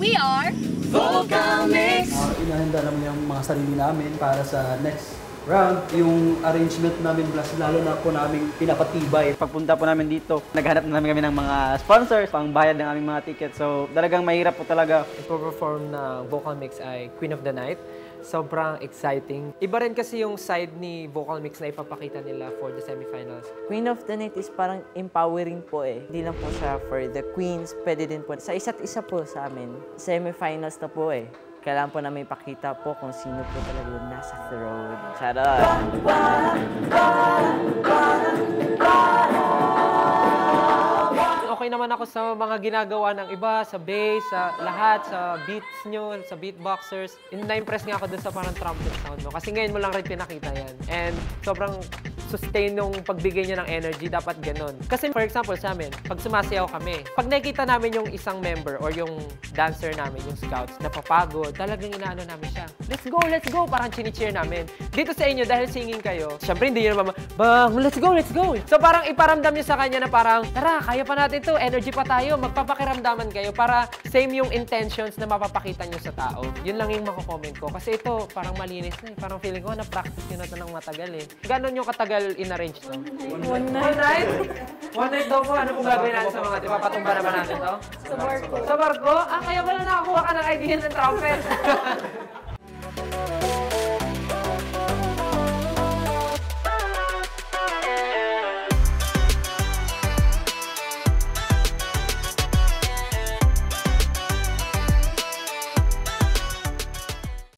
We are Vocal Mix! Inahanda naman yung mga sarili namin para sa next round. Yung arrangement namin plus lalo na po namin pinapatibay. Pagpunta po namin dito, naghanap na namin kami ng mga sponsors, pangbayad ng aming mga tickets. So talagang mahirap po talaga. Ipo-perform na Vocal Mix ay Queen of the Night. Sobrang exciting. Iba rin kasi yung side ni Vocal Mix na ipapakita nila for the semifinals. Queen of the Night is parang empowering po eh. Hindi lang po siya for the queens, pwede din po sa isa't isa po sa amin. Semifinals na po eh. Kailangan po namin ipakita po kung sino po talaga yung nasa throne. Charot! Okay naman ako sa mga ginagawa ng iba, sa bass, sa lahat, sa beats nyo, sa beatboxers. Na-impress nga ako dun sa parang trumpet sound mo. Kasi ngayon mo lang rin pinakita yan. And sobrang sustain nung pagbigay niya ng energy, dapat ganun. Kasi for example sa amin, pag sumasayaw kami, pag nakikita namin yung isang member or yung dancer namin, yung scouts, napapagod, talagang inaano namin siya. Let's go! Parang chini-cheer namin. Dito sa inyo, dahil singing kayo, syempre hindi nyo naman, bang, let's go! So parang iparamdam nyo sa kanya na parang, tara, kaya pa natin to, energy pa tayo, magpapakiramdaman kayo para same yung intentions na mapapakita nyo sa tao. Yun lang yung mako-comment ko. Kasi ito, parang malinis na eh. Parang feeling ko, na-practice nyo na ito ng matagal eh. Ganon yung katagal in-arrange to? One night. One night daw po. Ano pong gagawin natin sa mga ito? Papatumba naman natin to? Sa barko. Sa barko? Ah, kaya wala nakakuha ka ng idea ng trumpet.